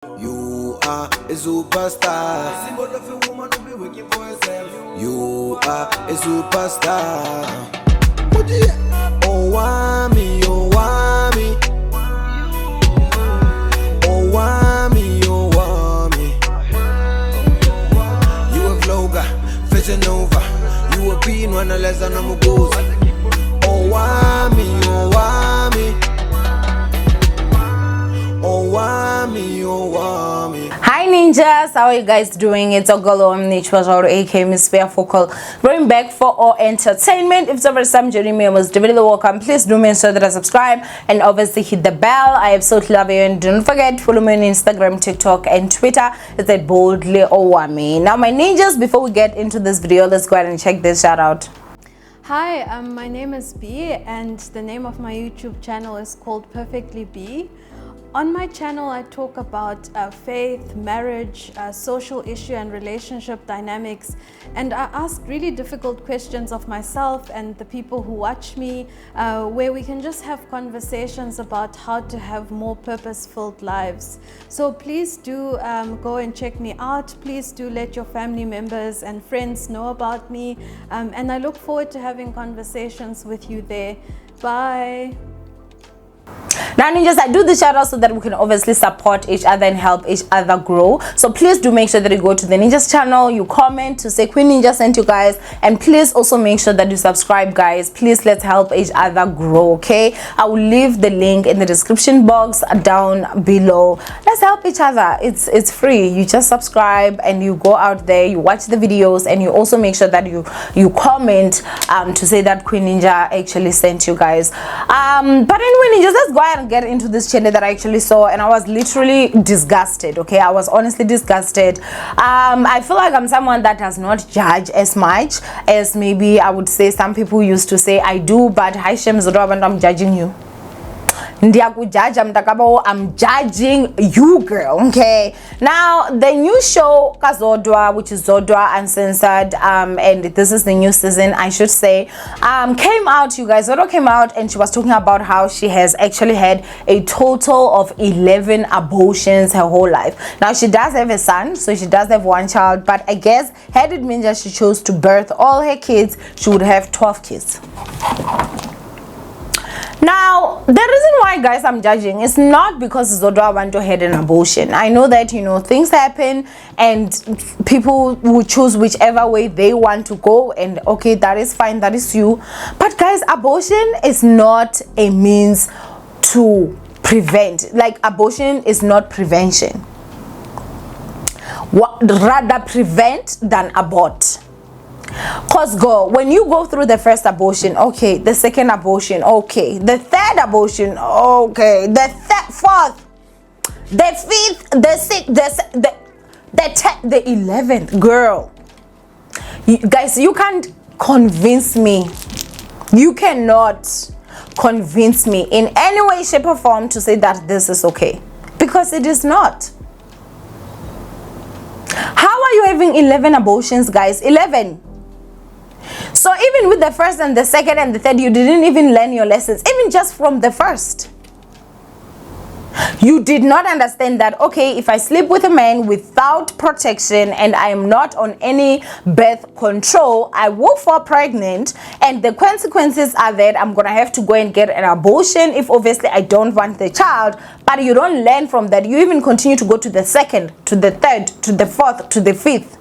You are a superstar. Symbol of a woman who be working for herself. You are a superstar. Owamie, Owamie. Owamie, Owamie. You a vlogger, fashion over. You a being one less than a mugoza. Owamie, Owamie. Owamie, Owamie. Hi ninjas, how are you guys doing? It's Owamie, aka Miss Fair Focal, bring back for all entertainment. If it's the first time joining me, I was definitely welcome. Please do make sure that I subscribe and obviously hit the bell. I absolutely love you, and don't forget follow me on Instagram, TikTok, and Twitter. It's at boldly Owamie. Now my ninjas, before we get into this video, let's go ahead and check this shout out. Hi, my name is B, and the name of my YouTube channel is called Perfectly B. On my channel, I talk about faith, marriage, social issue and relationship dynamics, and I ask really difficult questions of myself and the people who watch me, where we can just have conversations about how to have more purpose-filled lives. So please do go and check me out. Please do let your family members and friends know about me, and I look forward to having conversations with you there. Bye. Now ninjas, I do the shout out so that we can obviously support each other and help each other grow. So please do make sure that you go to the ninjas channel, you comment to say Queen Ninja sent you guys, and please also make sure that you subscribe, guys. Please, let's help each other grow. Okay, I will leave the link in the description box down below. Let's help each other. It's free. You just subscribe and you go out there, you watch the videos, and you also make sure that you comment to say that Queen Ninja actually sent you guys. But anyway ninjas, let's go ahead and get into this channel that I actually saw, and I was literally disgusted. Okay, I was honestly disgusted. I feel like I'm someone that does not judge as much as maybe I would say some people used to say I do. But hi shem Zodwa, and I'm judging you. I'm judging you, girl. Okay, now the new show Zodwa, which is Zodwa Uncensored, and this is the new season, I should say, came out, you guys. Zodwa came out and she was talking about how she has actually had a total of 11 abortions her whole life. Now she does have a son, so she does have one child, but I guess had it means that she chose to birth all her kids, she would have 12 kids. Now the reason why, guys, I'm judging is not because Zodwa want to have an abortion. I know that, you know, things happen and people will choose whichever way they want to go, and okay, that is fine, that is you. But guys, abortion is not a means to prevent. Like, abortion is not prevention. Rather prevent than abort. Cause girl, when you go through the first abortion, okay, the second abortion, okay, the third abortion, okay, the fourth, the fifth, the sixth, the 10th, the 11th, girl, guys, you can't convince me. You cannot convince me in any way, shape or form to say that this is okay, because it is not. How are you having 11 abortions, guys? 11. So even with the first and the second and the third, you didn't even learn your lessons. Even just from the first, you did not understand that, okay, if I sleep with a man without protection and I am not on any birth control, I will fall pregnant, and the consequences are that I'm gonna have to go and get an abortion if obviously I don't want the child. But you don't learn from that. You even continue to go to the second, to the third, to the fourth, to the fifth.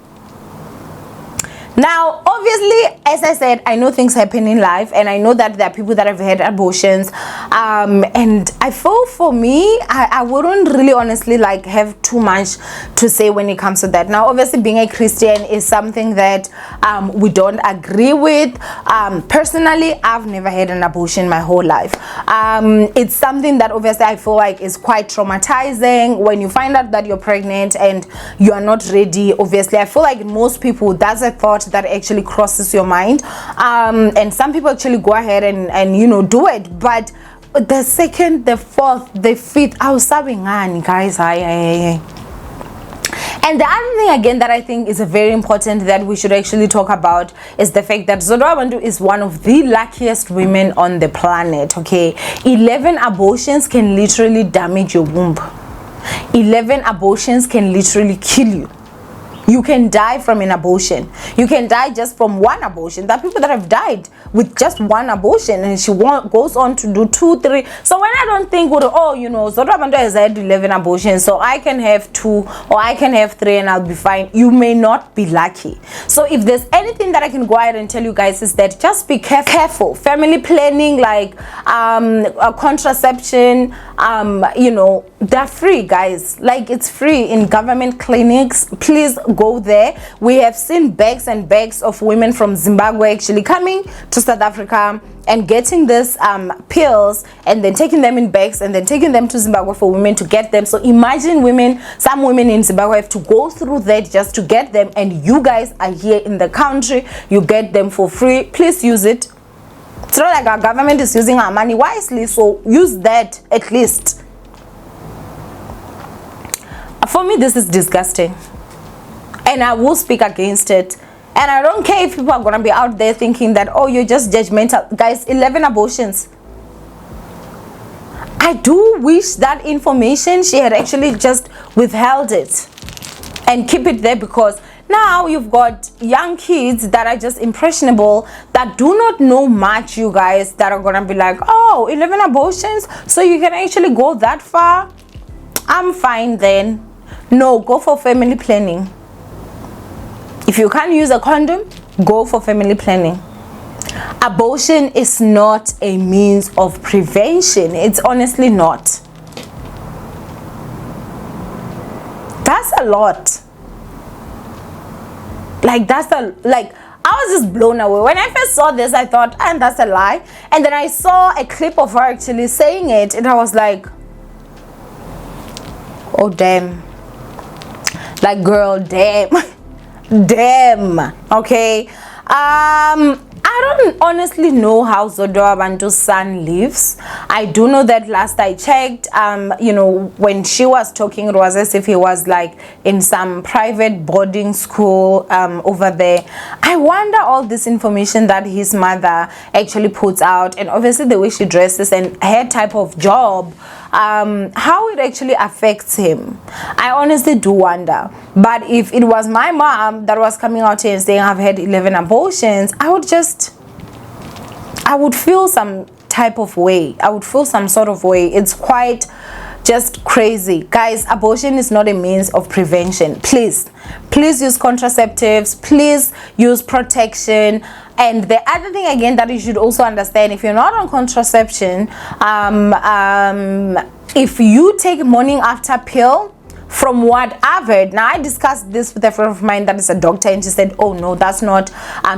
Now, obviously, as I said, I know things happen in life, and I know that there are people that have had abortions, and I feel for me, I wouldn't really honestly like have too much to say when it comes to that. Now, obviously, being a Christian is something that we don't agree with. Personally, I've never had an abortion my whole life. It's something that obviously I feel like is quite traumatizing when you find out that you're pregnant and you are not ready. Obviously, I feel like most people, that's a thought that actually crosses your mind, and some people actually go ahead and you know, do it. But the second, the fourth, the fifth, I was sobbing, guys. And the other thing again that I think is very important that we should actually talk about is the fact that Wabantu is one of the luckiest women on the planet. Okay, 11 abortions can literally damage your womb. 11 abortions can literally kill you. You can die from an abortion. You can die just from one abortion. There are people that have died with just one abortion, and she goes on to do 2, 3. So when I don't think, oh, you know, Zodwa Wabantu has had 11 abortions, so I can have 2 or I can have 3 and I'll be fine. You may not be lucky. So if there's anything that I can go ahead and tell you guys is that just be careful. Family planning, like contraception, you know, they're free, guys. Like, it's free in government clinics. Please go there. We have seen bags and bags of women from Zimbabwe actually coming to South Africa and getting this pills, and then taking them in bags and then taking them to Zimbabwe for women to get them. So imagine women, some women in Zimbabwe have to go through that just to get them, and you guys are here in the country, you get them for free. Please use it. It's not like our government is using our money wisely, so use that at least. For me, this is disgusting, and I will speak against it. And I don't care if people are gonna be out there thinking that, oh, you're just judgmental. Guys, 11 abortions. I do wish that information, she had actually just withheld it and keep it there, because now you've got young kids that are just impressionable, that do not know much, you guys, that are gonna be like, oh, 11 abortions, so you can actually go that far? I'm fine then. No, go for family planning. If you can't use a condom, go for family planning. Abortion is not a means of prevention. It's honestly not. That's a lot. Like, I was just blown away. When I first saw this, I thought, and that's a lie. And then I saw a clip of her actually saying it, and I was like, oh, damn. Like, girl, damn. Damn. Okay. I don't honestly know how Zodwa Wabantu's son lives. I do know that last I checked, you know, when she was talking, it was as if he was like in some private boarding school over there. I wonder all this information that his mother actually puts out, and obviously the way she dresses and her type of job, how it actually affects him. I honestly do wonder. But if it was my mom that was coming out here and saying I've had 11 abortions, I would feel some type of way. I would feel some sort of way. It's quite just crazy. Guys, abortion is not a means of prevention. Please use contraceptives. Please use protection. And the other thing again that you should also understand, if you're not on contraception, if you take morning after pill, from what I've heard, now I discussed this with a friend of mine that is a doctor, and she said, oh no, that's not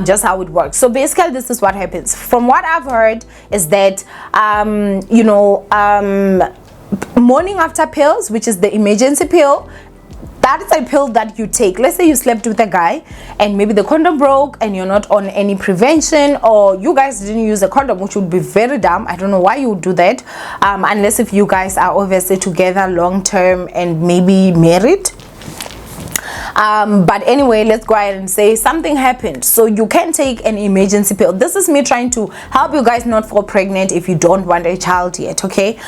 just how it works. So basically this is what happens. From what I've heard is that you know, morning after pills, which is the emergency pill, that is a pill that you take. Let's say you slept with a guy and maybe the condom broke and you're not on any prevention, or you guys didn't use a condom, which would be very dumb. I don't know why you would do that, unless if you guys are obviously together long term and maybe married. But anyway, let's go ahead and say something happened, so you can take an emergency pill. This is me trying to help you guys not fall pregnant if you don't want a child yet, okay?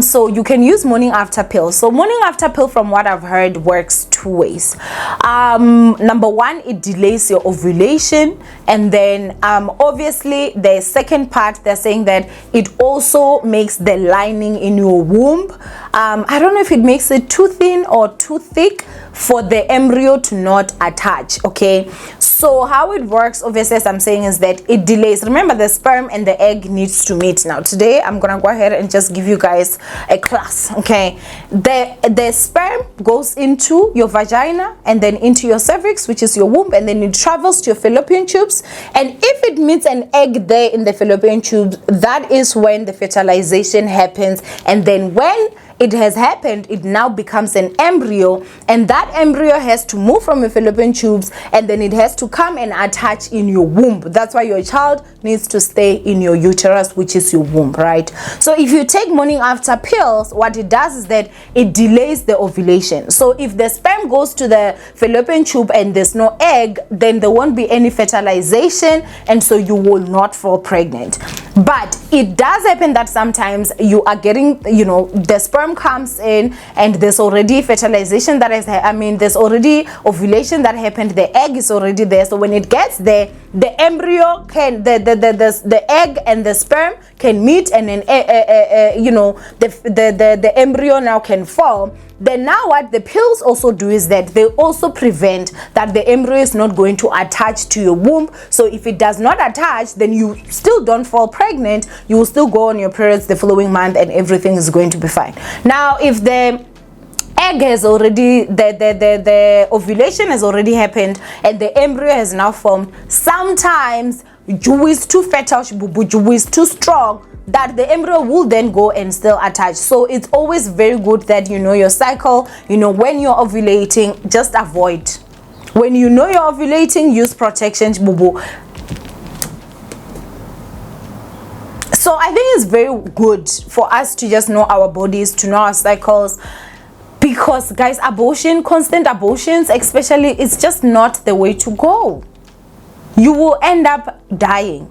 So you can use morning after pill. So morning after pill, from what I've heard, works 2 ways. Number 1, it delays your ovulation, and then obviously the second part, they're saying that it also makes the lining in your womb, I don't know if it makes it too thin or too thick for the embryo to not attach, okay? So how it works, obviously, as I'm saying, is that it delays. Remember, the sperm and the egg needs to meet. Now today I'm gonna go ahead and just give you guys a class, okay? The sperm goes into your vagina and then into your cervix, which is your womb, and then it travels to your fallopian tubes, and if it meets an egg there in the fallopian tubes, that is when the fertilization happens. And then when it has happened, it now becomes an embryo, and that embryo has to move from your fallopian tubes, and then it has to come and attach in your womb. That's why your child needs to stay in your uterus, which is your womb, right? So if you take morning after pills, what it does is that it delays the ovulation. So if the sperm goes to the fallopian tube and there's no egg, then there won't be any fertilization, and so you will not fall pregnant. But it does happen that sometimes you are getting, you know, the sperm sperm comes in and there's already fertilization that is, there's already ovulation that happened, the egg is already there. So when it gets there, the embryo can, the egg and the sperm can meet, and then the embryo now can form. Then now what the pills also do is that they also prevent that the embryo is not going to attach to your womb. So if it does not attach, then you still don't fall pregnant. You will still go on your periods the following month and everything is going to be fine. Now if the egg has already, the ovulation has already happened and the embryo has now formed, sometimes you is too fertile, you is too strong, that the embryo will then go and still attach. So it's always very good that you know your cycle, you know when you're ovulating, just avoid. When you know you're ovulating, use protection, boo-boo. So I think it's very good for us to just know our bodies, to know our cycles, because guys, abortion, constant abortions especially, it's just not the way to go. You will end up dying.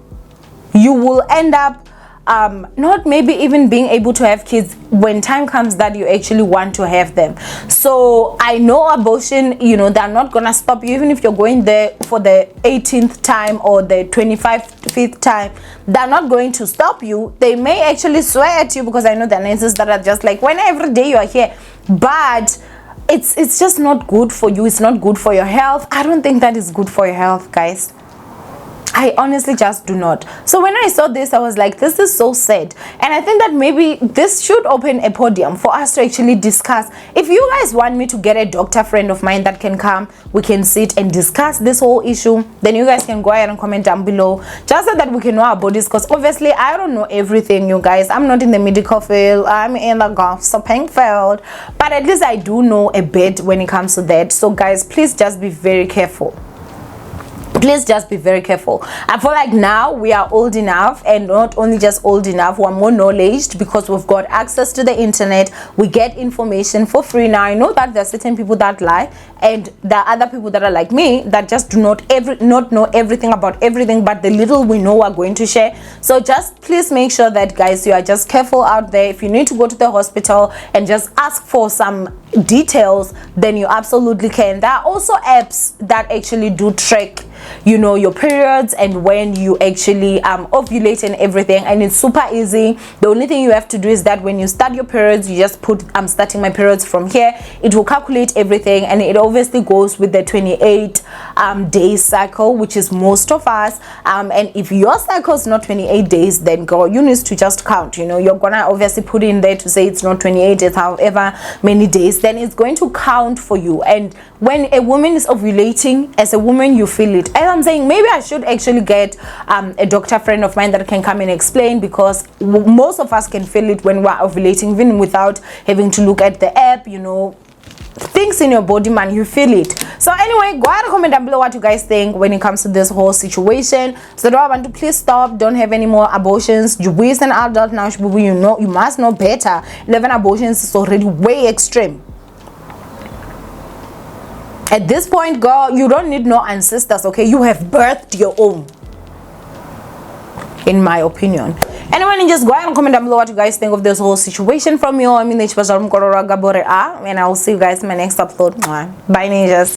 You will end up not maybe even being able to have kids when time comes that you actually want to have them. So I know abortion, you know, they're not gonna stop you even if you're going there for the 18th time or the 25th time. They're not going to stop you. They may actually swear at you, because I know there are nurses that are just like, when every day you are here, but it's just not good for you. It's not good for your health. I don't think that is good for your health, guys. I honestly just do not. So when I saw this, I was like, this is so sad. And I think that maybe this should open a podium for us to actually discuss. If you guys want me to get a doctor friend of mine that can come, we can sit and discuss this whole issue, then you guys can go ahead and comment down below, just so that we can know our bodies, because obviously I don't know everything, you guys. I'm not in the medical field, I'm in the gossiping field, but at least I do know a bit when it comes to that. So guys, please just be very careful. Please just be very careful. I feel like now we are old enough, and not only just old enough, we're more knowledge because we've got access to the internet. We get information for free now. I know that there are certain people that lie, and there are other people that are like me that just do not know everything about everything, but the little we know we're going to share. So just please make sure that, guys, you are just careful out there. If you need to go to the hospital and just ask for some details, then you absolutely can. There are also apps that actually do track, you know, your periods and when you actually ovulate and everything, and it's super easy. The only thing you have to do is that when you start your periods, you just put I'm starting my periods from here. It will calculate everything, and it obviously goes with the 28 day cycle, which is most of us. And if your cycle is not 28 days, then girl, you need to just count. You know, you're gonna obviously put in there to say it's not 28, it's however many days, then it's going to count for you. And when a woman is ovulating, as a woman, you feel it. As I'm saying, maybe I should actually get a doctor friend of mine that can come and explain, because most of us can feel it when we're ovulating, even without having to look at the app. You know, things in your body, man, you feel it. So anyway, go ahead and comment down below what you guys think when it comes to this whole situation. So Wabantu, please stop, don't have any more abortions. You is an adult now, you know, you must know better. 11 abortions is already way extreme. At this point, girl, you don't need no ancestors, okay? You have birthed your own, in my opinion. Anyway, just go ahead and comment down below what you guys think of this whole situation from you. I mean, and I will see you guys in my next upload. Bye, ninjas.